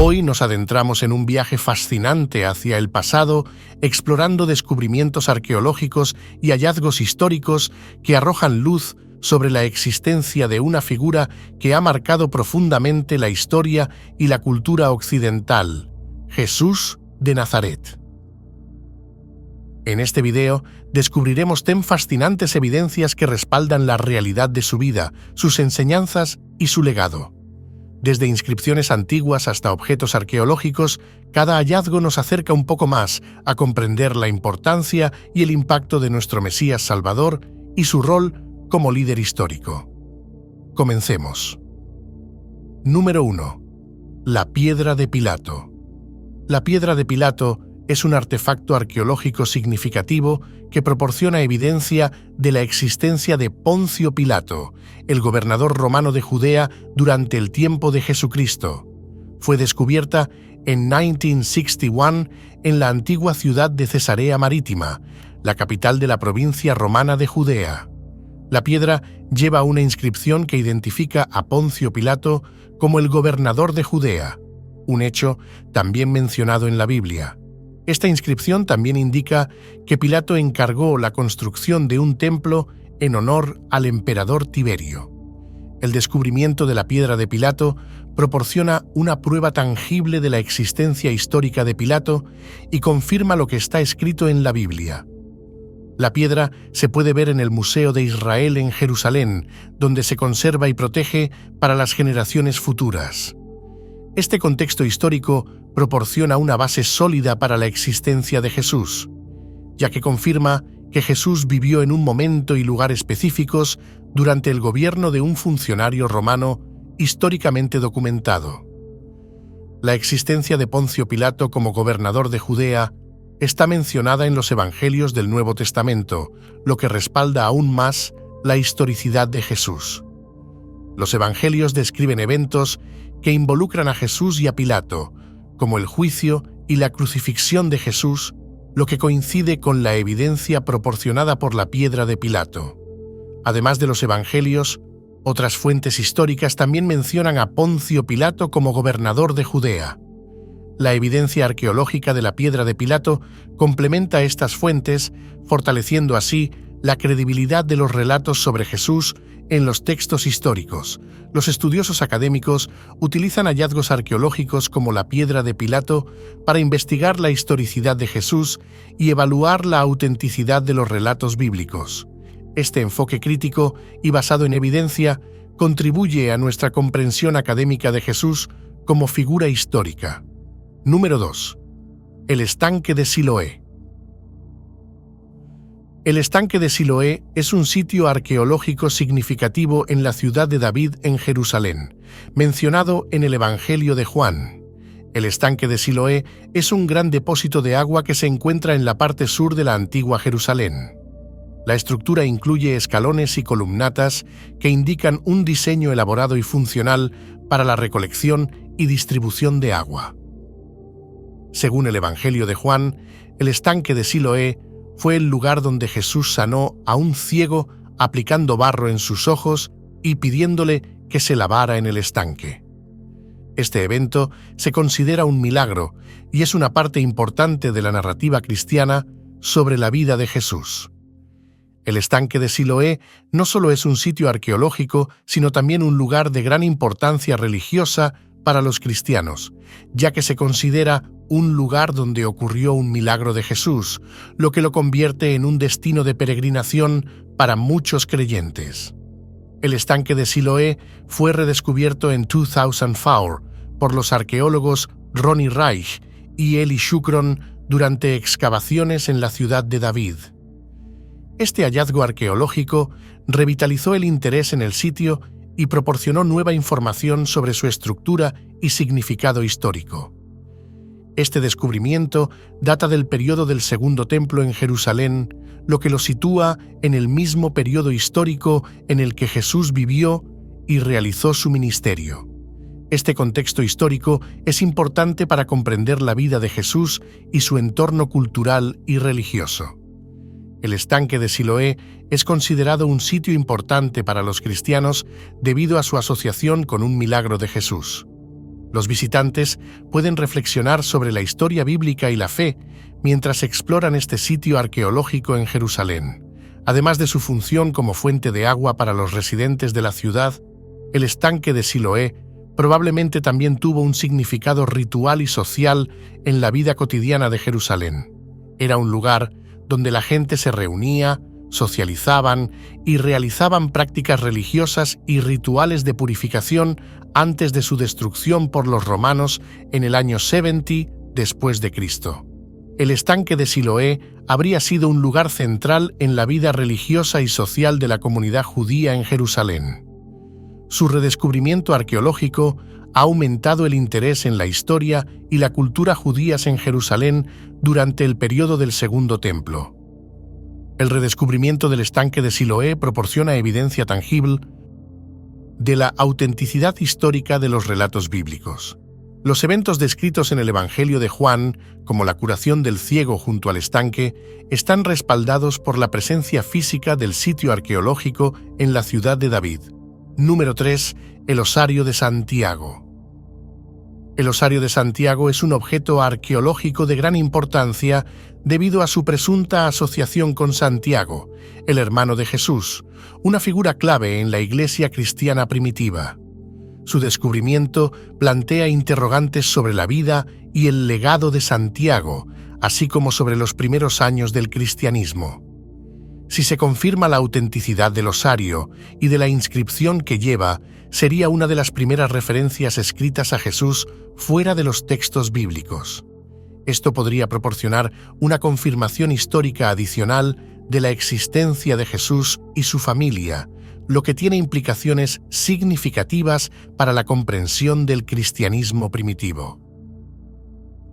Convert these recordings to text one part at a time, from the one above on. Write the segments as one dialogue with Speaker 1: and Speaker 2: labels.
Speaker 1: Hoy nos adentramos en un viaje fascinante hacia el pasado, explorando descubrimientos arqueológicos y hallazgos históricos que arrojan luz sobre la existencia de una figura que ha marcado profundamente la historia y la cultura occidental, Jesús de Nazaret. En este video descubriremos fascinantes evidencias que respaldan la realidad de su vida, sus enseñanzas y su legado. Desde inscripciones antiguas hasta objetos arqueológicos, cada hallazgo nos acerca un poco más a comprender la importancia y el impacto de nuestro Mesías Salvador y su rol como líder histórico. Comencemos. Número 1. La piedra de Pilato. La piedra de Pilato es un artefacto arqueológico significativo que proporciona evidencia de la existencia de Poncio Pilato, el gobernador romano de Judea durante el tiempo de Jesucristo. Fue descubierta en 1961 en la antigua ciudad de Cesarea Marítima, la capital de la provincia romana de Judea. La piedra lleva una inscripción que identifica a Poncio Pilato como el gobernador de Judea, un hecho también mencionado en la Biblia. Esta inscripción también indica que Pilato encargó la construcción de un templo en honor al emperador Tiberio. El descubrimiento de la piedra de Pilato proporciona una prueba tangible de la existencia histórica de Pilato y confirma lo que está escrito en la Biblia. La piedra se puede ver en el Museo de Israel en Jerusalén, donde se conserva y protege para las generaciones futuras. Este contexto histórico proporciona una base sólida para la existencia de Jesús, ya que confirma que Jesús vivió en un momento y lugar específicos durante el gobierno de un funcionario romano históricamente documentado. La existencia de Poncio Pilato como gobernador de Judea está mencionada en los Evangelios del Nuevo Testamento, lo que respalda aún más la historicidad de Jesús. Los Evangelios describen eventos que involucran a Jesús y a Pilato, como el juicio y la crucifixión de Jesús, lo que coincide con la evidencia proporcionada por la piedra de Pilato. Además de los Evangelios, otras fuentes históricas también mencionan a Poncio Pilato como gobernador de Judea. La evidencia arqueológica de la piedra de Pilato complementa estas fuentes, fortaleciendo así la credibilidad de los relatos sobre Jesús en los textos históricos. Los estudiosos académicos utilizan hallazgos arqueológicos como la piedra de Pilato para investigar la historicidad de Jesús y evaluar la autenticidad de los relatos bíblicos. Este enfoque crítico y basado en evidencia contribuye a nuestra comprensión académica de Jesús como figura histórica. Número 2. El estanque de Siloé. El estanque de Siloé es un sitio arqueológico significativo en la ciudad de David en Jerusalén, mencionado en el Evangelio de Juan. El estanque de Siloé es un gran depósito de agua que se encuentra en la parte sur de la antigua Jerusalén. La estructura incluye escalones y columnatas que indican un diseño elaborado y funcional para la recolección y distribución de agua. Según el Evangelio de Juan, el estanque de Siloé fue el lugar donde Jesús sanó a un ciego aplicando barro en sus ojos y pidiéndole que se lavara en el estanque. Este evento se considera un milagro y es una parte importante de la narrativa cristiana sobre la vida de Jesús. El estanque de Siloé no solo es un sitio arqueológico, sino también un lugar de gran importancia religiosa para los cristianos, ya que se considera un lugar donde ocurrió un milagro de Jesús, lo que lo convierte en un destino de peregrinación para muchos creyentes. El estanque de Siloé fue redescubierto en 2004 por los arqueólogos Ronnie Reich y Eli Shukron durante excavaciones en la ciudad de David. Este hallazgo arqueológico revitalizó el interés en el sitio y proporcionó nueva información sobre su estructura y significado histórico. Este descubrimiento data del periodo del Segundo Templo en Jerusalén, lo que lo sitúa en el mismo periodo histórico en el que Jesús vivió y realizó su ministerio. Este contexto histórico es importante para comprender la vida de Jesús y su entorno cultural y religioso. El estanque de Siloé es considerado un sitio importante para los cristianos debido a su asociación con un milagro de Jesús. Los visitantes pueden reflexionar sobre la historia bíblica y la fe mientras exploran este sitio arqueológico en Jerusalén. Además de su función como fuente de agua para los residentes de la ciudad, el estanque de Siloé probablemente también tuvo un significado ritual y social en la vida cotidiana de Jerusalén. Era un lugar donde la gente se reunía, socializaban y realizaban prácticas religiosas y rituales de purificación antes de su destrucción por los romanos en el año 70 después de Cristo. El estanque de Siloé habría sido un lugar central en la vida religiosa y social de la comunidad judía en Jerusalén. Su redescubrimiento arqueológico ha aumentado el interés en la historia y la cultura judías en Jerusalén durante el periodo del Segundo Templo. El redescubrimiento del estanque de Siloé proporciona evidencia tangible de la autenticidad histórica de los relatos bíblicos. Los eventos descritos en el Evangelio de Juan, como la curación del ciego junto al estanque, están respaldados por la presencia física del sitio arqueológico en la ciudad de David. Número 3. El Osario de Santiago. El Osario de Santiago es un objeto arqueológico de gran importancia debido a su presunta asociación con Santiago, el hermano de Jesús, una figura clave en la iglesia cristiana primitiva. Su descubrimiento plantea interrogantes sobre la vida y el legado de Santiago, así como sobre los primeros años del cristianismo. Si se confirma la autenticidad del osario y de la inscripción que lleva, sería una de las primeras referencias escritas a Jesús fuera de los textos bíblicos. Esto podría proporcionar una confirmación histórica adicional de la existencia de Jesús y su familia, lo que tiene implicaciones significativas para la comprensión del cristianismo primitivo.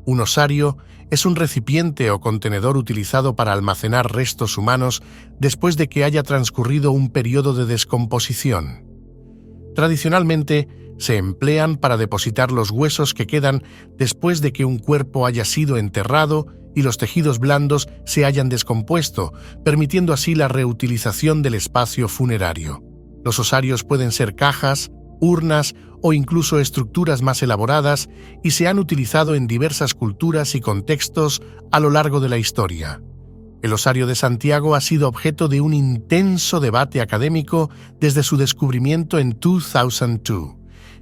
Speaker 1: Un osario es un recipiente o contenedor utilizado para almacenar restos humanos después de que haya transcurrido un periodo de descomposición. Tradicionalmente, se emplean para depositar los huesos que quedan después de que un cuerpo haya sido enterrado y los tejidos blandos se hayan descompuesto, permitiendo así la reutilización del espacio funerario. Los osarios pueden ser cajas, urnas o incluso estructuras más elaboradas y se han utilizado en diversas culturas y contextos a lo largo de la historia. El Osario de Santiago ha sido objeto de un intenso debate académico desde su descubrimiento en 2002.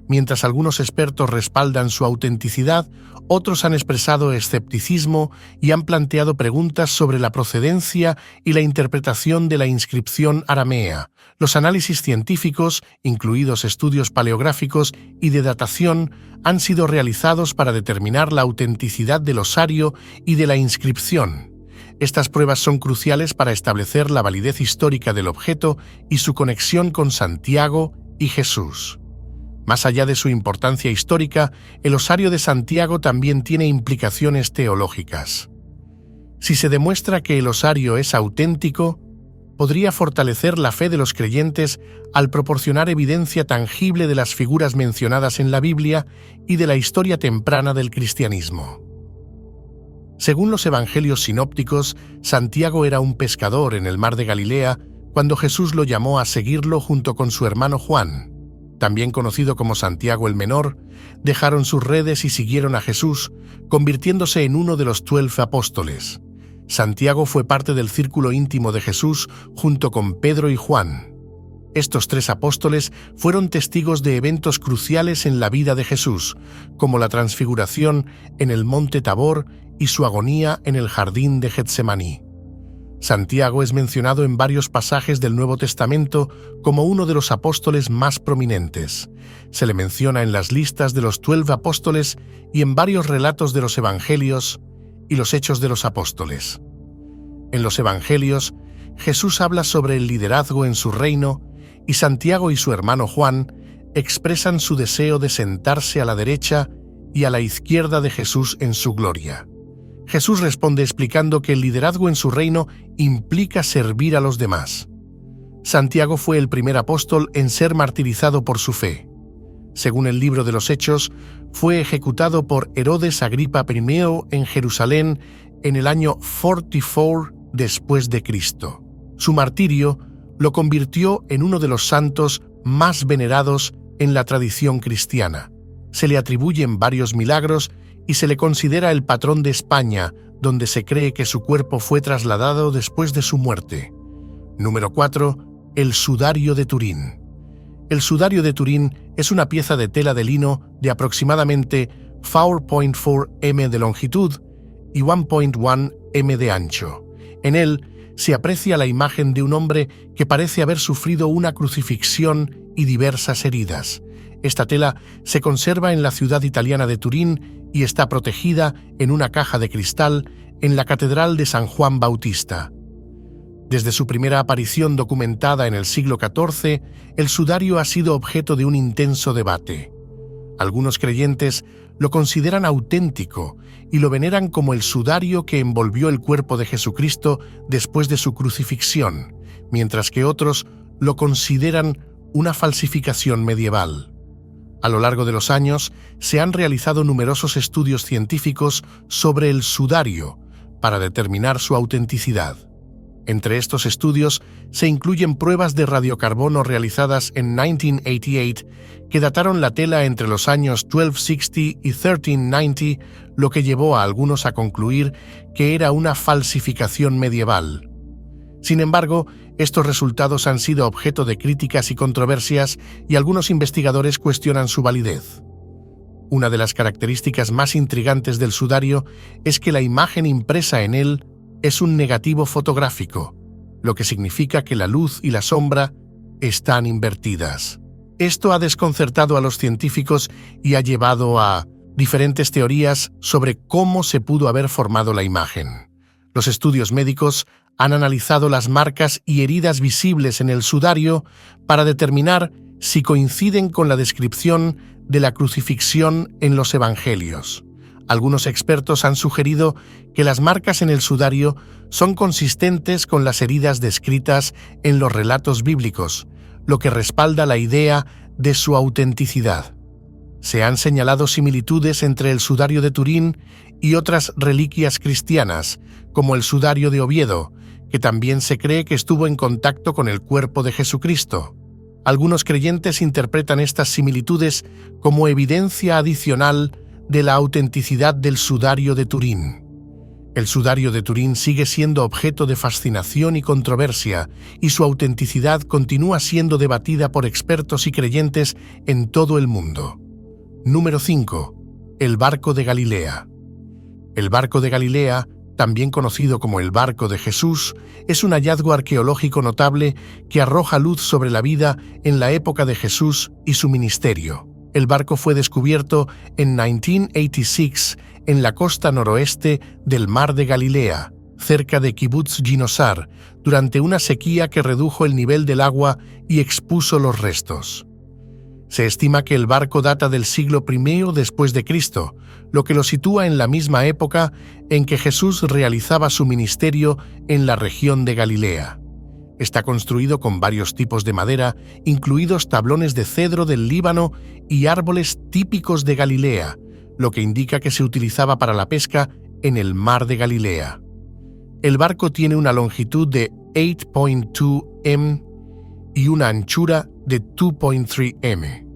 Speaker 1: Mientras algunos expertos respaldan su autenticidad, otros han expresado escepticismo y han planteado preguntas sobre la procedencia y la interpretación de la inscripción aramea. Los análisis científicos, incluidos estudios paleográficos y de datación, han sido realizados para determinar la autenticidad del osario y de la inscripción. Estas pruebas son cruciales para establecer la validez histórica del objeto y su conexión con Santiago y Jesús. Más allá de su importancia histórica, el Osario de Santiago también tiene implicaciones teológicas. Si se demuestra que el osario es auténtico, podría fortalecer la fe de los creyentes al proporcionar evidencia tangible de las figuras mencionadas en la Biblia y de la historia temprana del cristianismo. Según los evangelios sinópticos, Santiago era un pescador en el mar de Galilea cuando Jesús lo llamó a seguirlo junto con su hermano Juan. También conocido como Santiago el Menor, dejaron sus redes y siguieron a Jesús, convirtiéndose en uno de los 12 apóstoles. Santiago fue parte del círculo íntimo de Jesús junto con Pedro y Juan. Estos 3 apóstoles fueron testigos de eventos cruciales en la vida de Jesús, como la transfiguración en el monte Tabor y su agonía en el jardín de Getsemaní. Santiago es mencionado en varios pasajes del Nuevo Testamento como uno de los apóstoles más prominentes. Se le menciona en las listas de los 12 apóstoles y en varios relatos de los Evangelios y los Hechos de los Apóstoles. En los Evangelios, Jesús habla sobre el liderazgo en su reino y Santiago y su hermano Juan expresan su deseo de sentarse a la derecha y a la izquierda de Jesús en su gloria. Jesús responde explicando que el liderazgo en su reino implica servir a los demás. Santiago fue el primer apóstol en ser martirizado por su fe. Según el libro de los Hechos, fue ejecutado por Herodes Agripa I en Jerusalén en el año 44 después de Cristo. Su martirio lo convirtió en uno de los santos más venerados en la tradición cristiana. Se le atribuyen varios milagros y se le considera el patrón de España, donde se cree que su cuerpo fue trasladado después de su muerte. Número 4. El sudario de Turín. El sudario de Turín es una pieza de tela de lino de aproximadamente 4.4 m de longitud y 1.1 m de ancho. En él se aprecia la imagen de un hombre que parece haber sufrido una crucifixión y diversas heridas. Esta tela se conserva en la ciudad italiana de Turín y está protegida en una caja de cristal en la Catedral de San Juan Bautista. Desde su primera aparición documentada en el siglo XIV, el sudario ha sido objeto de un intenso debate. Algunos creyentes lo consideran auténtico y lo veneran como el sudario que envolvió el cuerpo de Jesucristo después de su crucifixión, mientras que otros lo consideran una falsificación medieval. A lo largo de los años, se han realizado numerosos estudios científicos sobre el sudario para determinar su autenticidad. Entre estos estudios se incluyen pruebas de radiocarbono realizadas en 1988 que dataron la tela entre los años 1260 y 1390, lo que llevó a algunos a concluir que era una falsificación medieval. Sin embargo, estos resultados han sido objeto de críticas y controversias y algunos investigadores cuestionan su validez. Una de las características más intrigantes del sudario es que la imagen impresa en él es un negativo fotográfico, lo que significa que la luz y la sombra están invertidas. Esto ha desconcertado a los científicos y ha llevado a diferentes teorías sobre cómo se pudo haber formado la imagen. Los estudios médicos han analizado las marcas y heridas visibles en el sudario para determinar si coinciden con la descripción de la crucifixión en los evangelios. Algunos expertos han sugerido que las marcas en el sudario son consistentes con las heridas descritas en los relatos bíblicos, lo que respalda la idea de su autenticidad. Se han señalado similitudes entre el sudario de Turín y otras reliquias cristianas, como el sudario de Oviedo, que también se cree que estuvo en contacto con el cuerpo de Jesucristo. Algunos creyentes interpretan estas similitudes como evidencia adicional de la autenticidad del sudario de Turín. El sudario de Turín sigue siendo objeto de fascinación y controversia, y su autenticidad continúa siendo debatida por expertos y creyentes en todo el mundo. Número 5. El barco de Galilea. El barco de Galilea, también conocido como el barco de Jesús, es un hallazgo arqueológico notable que arroja luz sobre la vida en la época de Jesús y su ministerio. El barco fue descubierto en 1986 en la costa noroeste del Mar de Galilea, cerca de Kibutz Ginosar, durante una sequía que redujo el nivel del agua y expuso los restos. Se estima que el barco data del siglo I después de Cristo, lo que lo sitúa en la misma época en que Jesús realizaba su ministerio en la región de Galilea. Está construido con varios tipos de madera, incluidos tablones de cedro del Líbano y árboles típicos de Galilea, lo que indica que se utilizaba para la pesca en el Mar de Galilea. El barco tiene una longitud de 8.2 m y una anchura de 2.3 m.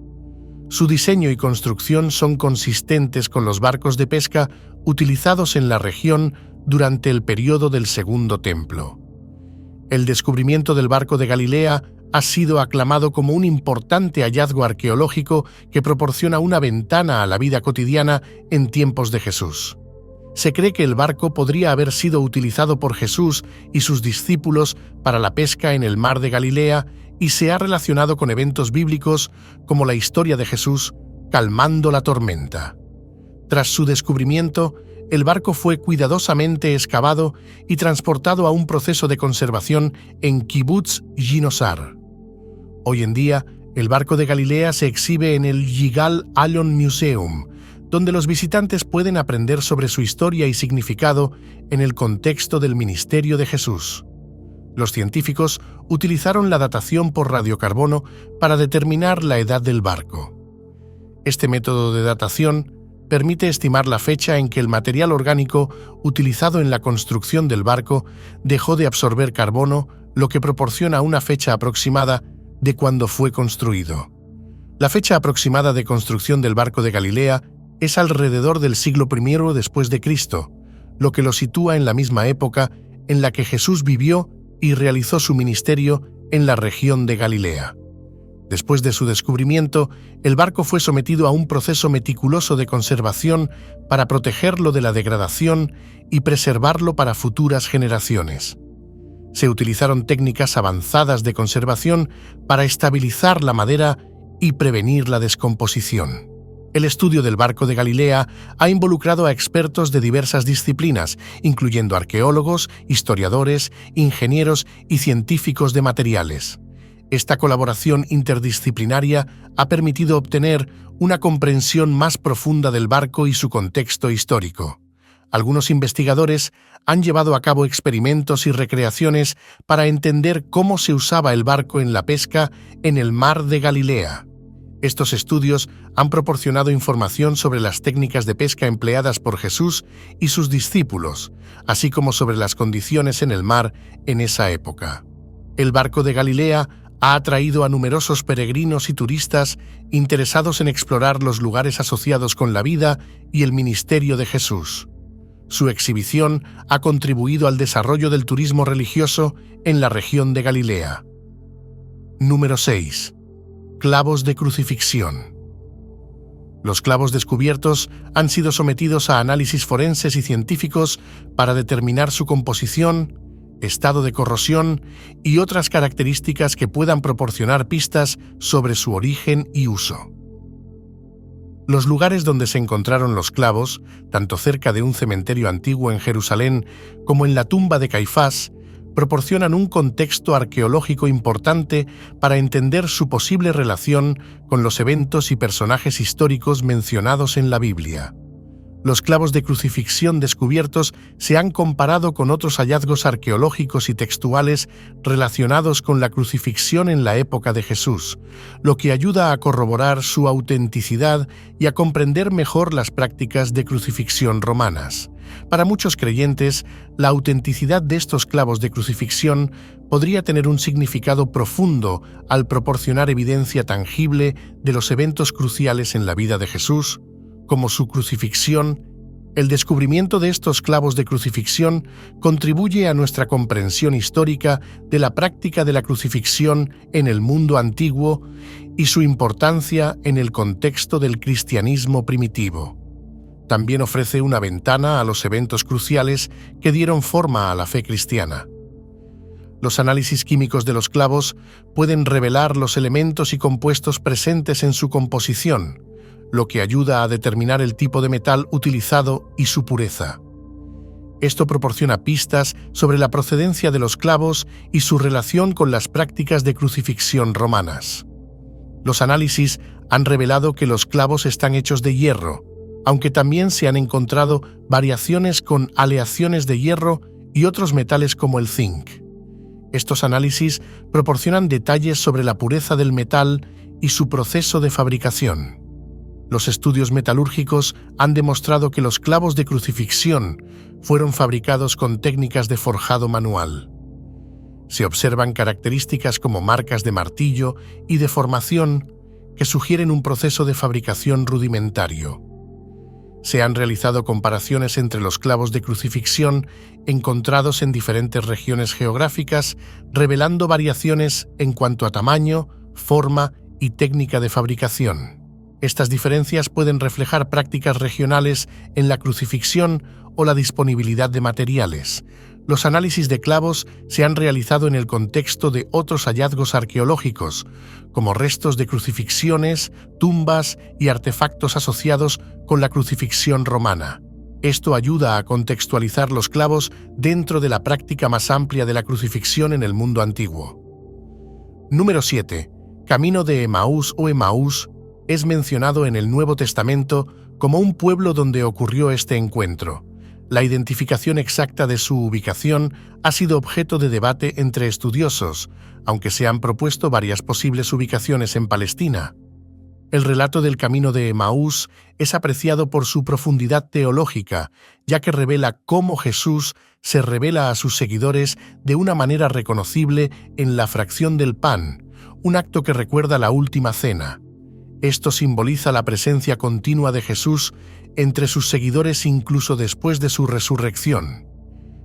Speaker 1: Su diseño y construcción son consistentes con los barcos de pesca utilizados en la región durante el periodo del Segundo Templo. El descubrimiento del barco de Galilea ha sido aclamado como un importante hallazgo arqueológico que proporciona una ventana a la vida cotidiana en tiempos de Jesús. Se cree que el barco podría haber sido utilizado por Jesús y sus discípulos para la pesca en el Mar de Galilea y se ha relacionado con eventos bíblicos como la historia de Jesús calmando la tormenta. Tras su descubrimiento, el barco fue cuidadosamente excavado y transportado a un proceso de conservación en Kibutz Ginosar. Hoy en día, el barco de Galilea se exhibe en el Yigal Allon Museum, donde los visitantes pueden aprender sobre su historia y significado en el contexto del ministerio de Jesús. Los científicos utilizaron la datación por radiocarbono para determinar la edad del barco. Este método de datación permite estimar la fecha en que el material orgánico utilizado en la construcción del barco dejó de absorber carbono, lo que proporciona una fecha aproximada de cuando fue construido. La fecha aproximada de construcción del barco de Galilea es alrededor del siglo I después de Cristo, lo que lo sitúa en la misma época en la que Jesús vivió y realizó su ministerio en la región de Galilea. Después de su descubrimiento, el barco fue sometido a un proceso meticuloso de conservación para protegerlo de la degradación y preservarlo para futuras generaciones. Se utilizaron técnicas avanzadas de conservación para estabilizar la madera y prevenir la descomposición. El estudio del barco de Galilea ha involucrado a expertos de diversas disciplinas, incluyendo arqueólogos, historiadores, ingenieros y científicos de materiales. Esta colaboración interdisciplinaria ha permitido obtener una comprensión más profunda del barco y su contexto histórico. Algunos investigadores han llevado a cabo experimentos y recreaciones para entender cómo se usaba el barco en la pesca en el mar de Galilea. Estos estudios han proporcionado información sobre las técnicas de pesca empleadas por Jesús y sus discípulos, así como sobre las condiciones en el mar en esa época. El barco de Galilea ha atraído a numerosos peregrinos y turistas interesados en explorar los lugares asociados con la vida y el ministerio de Jesús. Su exhibición ha contribuido al desarrollo del turismo religioso en la región de Galilea. Número 6. Clavos de crucifixión. Los clavos descubiertos han sido sometidos a análisis forenses y científicos para determinar su composición, estado de corrosión y otras características que puedan proporcionar pistas sobre su origen y uso. Los lugares donde se encontraron los clavos, tanto cerca de un cementerio antiguo en Jerusalén como en la tumba de Caifás, proporcionan un contexto arqueológico importante para entender su posible relación con los eventos y personajes históricos mencionados en la Biblia. Los clavos de crucifixión descubiertos se han comparado con otros hallazgos arqueológicos y textuales relacionados con la crucifixión en la época de Jesús, lo que ayuda a corroborar su autenticidad y a comprender mejor las prácticas de crucifixión romanas. Para muchos creyentes, la autenticidad de estos clavos de crucifixión podría tener un significado profundo al proporcionar evidencia tangible de los eventos cruciales en la vida de Jesús, como su crucifixión. El descubrimiento de estos clavos de crucifixión contribuye a nuestra comprensión histórica de la práctica de la crucifixión en el mundo antiguo y su importancia en el contexto del cristianismo primitivo. También ofrece una ventana a los eventos cruciales que dieron forma a la fe cristiana. Los análisis químicos de los clavos pueden revelar los elementos y compuestos presentes en su composición, lo que ayuda a determinar el tipo de metal utilizado y su pureza. Esto proporciona pistas sobre la procedencia de los clavos y su relación con las prácticas de crucifixión romanas. Los análisis han revelado que los clavos están hechos de hierro, aunque también se han encontrado variaciones con aleaciones de hierro y otros metales como el zinc. Estos análisis proporcionan detalles sobre la pureza del metal y su proceso de fabricación. Los estudios metalúrgicos han demostrado que los clavos de crucifixión fueron fabricados con técnicas de forjado manual. Se observan características como marcas de martillo y deformación que sugieren un proceso de fabricación rudimentario. Se han realizado comparaciones entre los clavos de crucifixión encontrados en diferentes regiones geográficas, revelando variaciones en cuanto a tamaño, forma y técnica de fabricación. Estas diferencias pueden reflejar prácticas regionales en la crucifixión o la disponibilidad de materiales. Los análisis de clavos se han realizado en el contexto de otros hallazgos arqueológicos, como restos de crucifixiones, tumbas y artefactos asociados con la crucifixión romana. Esto ayuda a contextualizar los clavos dentro de la práctica más amplia de la crucifixión en el mundo antiguo. Número 7. Camino de Emaús o Emaús es mencionado en el Nuevo Testamento como un pueblo donde ocurrió este encuentro. La identificación exacta de su ubicación ha sido objeto de debate entre estudiosos, aunque se han propuesto varias posibles ubicaciones en Palestina. El relato del camino de Emaús es apreciado por su profundidad teológica, ya que revela cómo Jesús se revela a sus seguidores de una manera reconocible en la fracción del pan, un acto que recuerda la última cena. Esto simboliza la presencia continua de Jesús entre sus seguidores incluso después de su resurrección.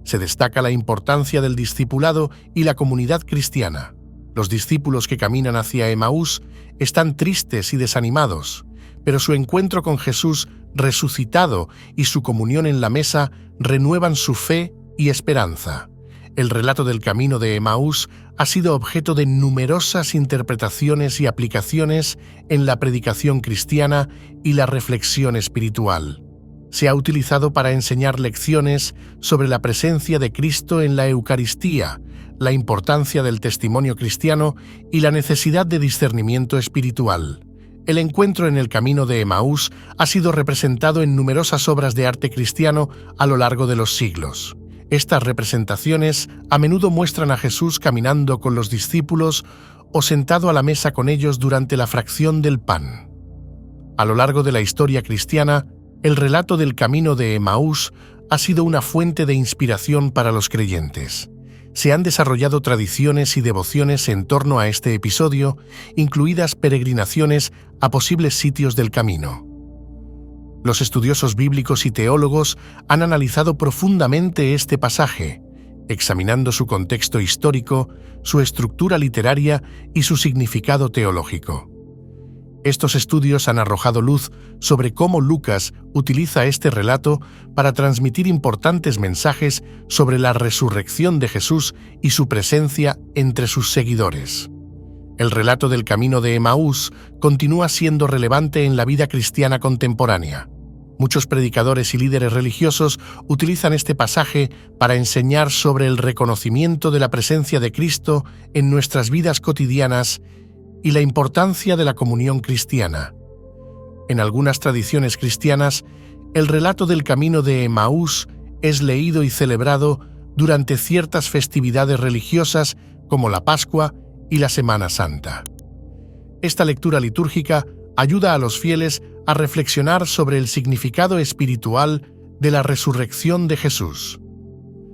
Speaker 1: Se destaca la importancia del discipulado y la comunidad cristiana. Los discípulos que caminan hacia Emaús están tristes y desanimados, pero su encuentro con Jesús resucitado y su comunión en la mesa renuevan su fe y esperanza. El relato del camino de Emaús ha sido objeto de numerosas interpretaciones y aplicaciones en la predicación cristiana y la reflexión espiritual. Se ha utilizado para enseñar lecciones sobre la presencia de Cristo en la Eucaristía, la importancia del testimonio cristiano y la necesidad de discernimiento espiritual. El encuentro en el camino de Emaús ha sido representado en numerosas obras de arte cristiano a lo largo de los siglos. Estas representaciones a menudo muestran a Jesús caminando con los discípulos o sentado a la mesa con ellos durante la fracción del pan. A lo largo de la historia cristiana, el relato del camino de Emaús ha sido una fuente de inspiración para los creyentes. Se han desarrollado tradiciones y devociones en torno a este episodio, incluidas peregrinaciones a posibles sitios del camino. Los estudiosos bíblicos y teólogos han analizado profundamente este pasaje, examinando su contexto histórico, su estructura literaria y su significado teológico. Estos estudios han arrojado luz sobre cómo Lucas utiliza este relato para transmitir importantes mensajes sobre la resurrección de Jesús y su presencia entre sus seguidores. El relato del camino de Emaús continúa siendo relevante en la vida cristiana contemporánea. Muchos predicadores y líderes religiosos utilizan este pasaje para enseñar sobre el reconocimiento de la presencia de Cristo en nuestras vidas cotidianas y la importancia de la comunión cristiana. En algunas tradiciones cristianas, el relato del camino de Emaús es leído y celebrado durante ciertas festividades religiosas como la Pascua y la Semana Santa. Esta lectura litúrgica ayuda a los fieles a reflexionar sobre el significado espiritual de la resurrección de Jesús.